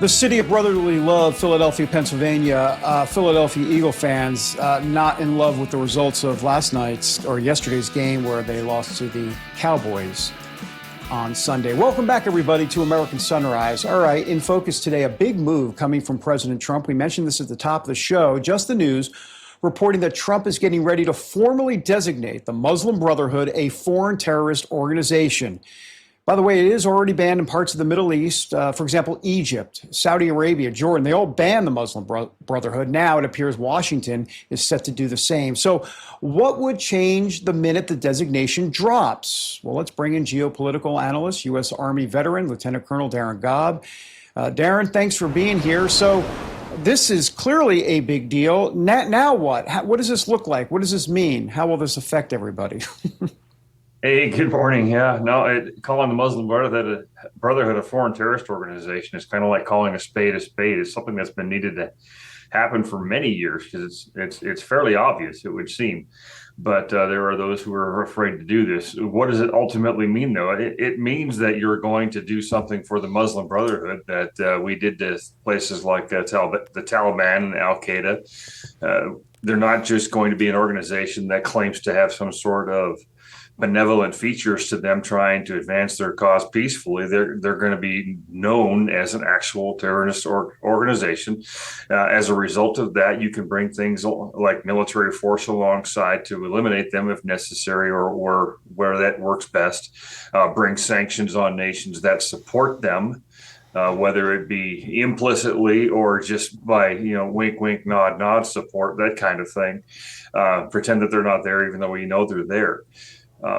The city of brotherly love, Philadelphia, Pennsylvania. Philadelphia Eagle fans not in love with the results of last night's or yesterday's game where they lost to the Cowboys on Sunday. Welcome back, everybody, to American Sunrise. All right, in focus today, a big move coming from President Trump. We mentioned this at the top of the show. Just the news reporting that Trump is getting ready to formally designate the Muslim Brotherhood a foreign terrorist organization. By the way, it is already banned in parts of the Middle East. For example, Egypt, Saudi Arabia, Jordan, they all banned the Muslim Brotherhood. Now it appears Washington is set to do the same. So what would change the minute the designation drops? Well, let's bring in geopolitical analyst, U.S. Army veteran, Lieutenant Colonel Darin Gaub. Darin, thanks for being here. So this is clearly a big deal. Now what? What does this look like? What does this mean? How will this affect everybody? Hey, good morning. Yeah, no, calling the Muslim Brotherhood a foreign terrorist organization is kind of like calling a spade a spade. It's something that's been needed to happen for many years because it's fairly obvious, it would seem. But there are those who are afraid to do this. What does it ultimately mean, though? It means that you're going to do something for the Muslim Brotherhood that we did to places like the Taliban and Al-Qaeda. They're not just going to be an organization that claims to have some sort of benevolent features to them trying to advance their cause peacefully. They're going to be known as an actual terrorist organization. As a result of that, you can bring things like military force alongside to eliminate them if necessary, or where that works best. Bring sanctions on nations that support them, whether it be implicitly or just by, wink, wink, nod, nod support, that kind of thing. Pretend that they're not there, even though we know they're there.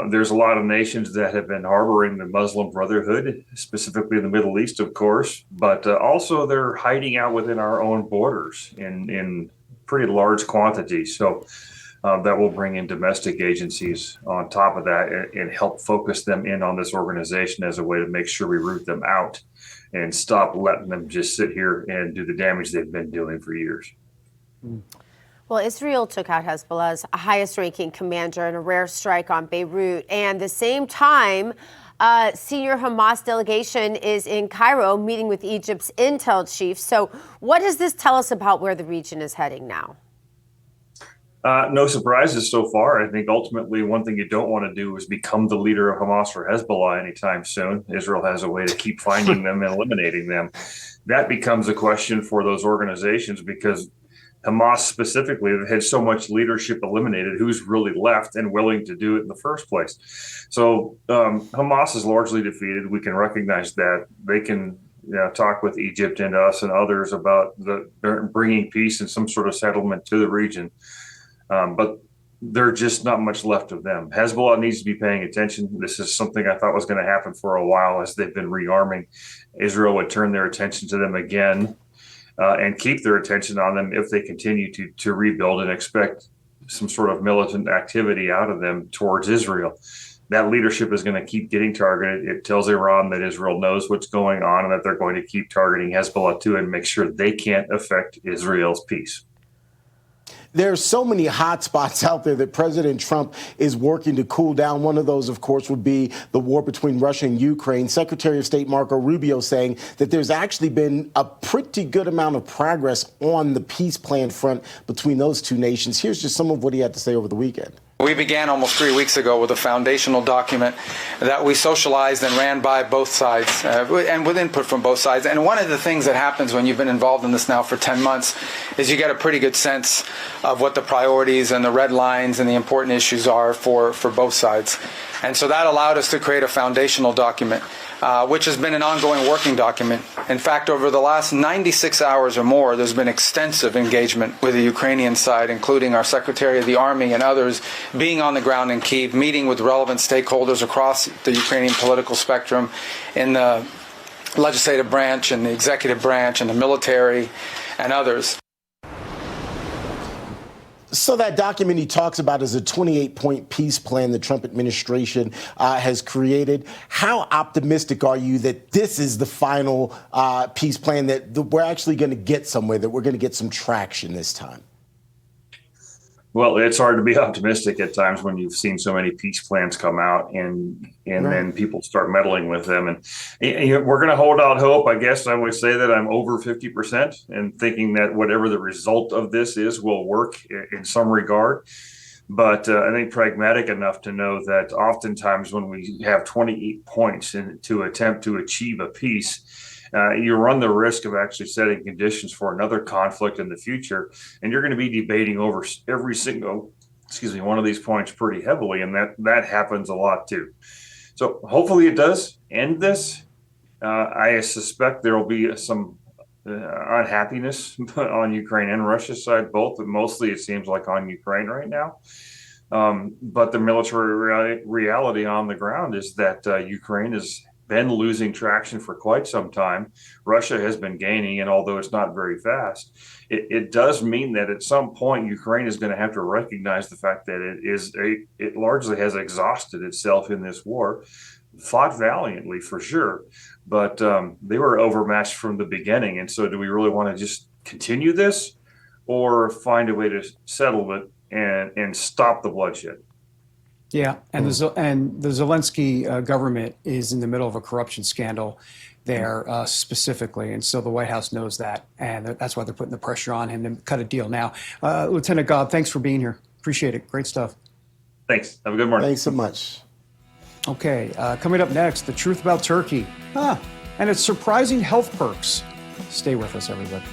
There's a lot of nations that have been harboring the Muslim Brotherhood, specifically in the Middle East, of course, but also they're hiding out within our own borders in pretty large quantities. So that will bring in domestic agencies on top of that and help focus them in on this organization as a way to make sure we root them out and stop letting them just sit here and do the damage they've been doing for years. Well, Israel took out Hezbollah's highest-ranking commander in a rare strike on Beirut. And at the same time, senior Hamas delegation is in Cairo meeting with Egypt's intel chief. So what does this tell us about where the region is heading now? No surprises so far. I think ultimately one thing you don't want to do is become the leader of Hamas or Hezbollah anytime soon. Israel has a way to keep finding them and eliminating them. That becomes a question for those organizations because Hamas specifically had so much leadership eliminated. Who's really left and willing to do it in the first place? So Hamas is largely defeated. We can recognize that. They can talk with Egypt and us and others about bringing peace and some sort of settlement to the region. But there's just not much left of them. Hezbollah needs to be paying attention. This is something I thought was going to happen for a while as they've been rearming. Israel would turn their attention to them again. And keep their attention on them if they continue to rebuild and expect some sort of militant activity out of them towards Israel. That leadership is going to keep getting targeted. It tells Iran that Israel knows what's going on and that they're going to keep targeting Hezbollah too and make sure they can't affect Israel's peace. There's so many hot spots out there that President Trump is working to cool down. One of those, of course, would be the war between Russia and Ukraine. Secretary of State Marco Rubio saying that there's actually been a pretty good amount of progress on the peace plan front between those two nations. Here's just some of what he had to say over the weekend. We began almost 3 weeks ago with a foundational document that we socialized and ran by both sides and with input from both sides. And one of the things that happens when you've been involved in this now for 10 months is you get a pretty good sense of what the priorities and the red lines and the important issues are for both sides. And so that allowed us to create a foundational document, which has been an ongoing working document. In fact, over the last 96 hours or more, there's been extensive engagement with the Ukrainian side, including our Secretary of the Army and others being on the ground in Kyiv, meeting with relevant stakeholders across the Ukrainian political spectrum in the legislative branch and the executive branch and the military and others. So that document he talks about is a 28-point peace plan the Trump administration has created. How optimistic are you that this is the final peace plan, that we're actually going to get somewhere, that we're going to get some traction this time? Well, it's hard to be optimistic at times when you've seen so many peace plans come out and Right. then people start meddling with them. And we're going to hold out hope. I guess I would say that I'm over 50% and thinking that whatever the result of this is will work in some regard. But I think pragmatic enough to know that oftentimes when we have 28 points to attempt to achieve a peace, you run the risk of actually setting conditions for another conflict in the future. And you're going to be debating over every single, one of these points pretty heavily. And that happens a lot too. So hopefully it does end this. I suspect there will be some unhappiness on Ukraine and Russia's side, both, but mostly it seems like on Ukraine right now. But the military reality on the ground is that Ukraine has been losing traction for quite some time. Russia has been gaining, and although it's not very fast, it does mean that at some point Ukraine is going to have to recognize the fact that it largely has exhausted itself in this war. Fought valiantly for sure, but they were overmatched from the beginning. And so do we really want to just continue this or find a way to settle it and stop the bloodshed? Yeah, and the Zelensky government is in the middle of a corruption scandal there specifically, and so the White House knows that, and that's why they're putting the pressure on him to cut a deal now. Lieutenant Gaub, thanks for being here. Appreciate it. Great stuff. Thanks. Have a good morning. Thanks so much. Okay, coming up next, the truth about Turkey, and its surprising health perks. Stay with us, everybody.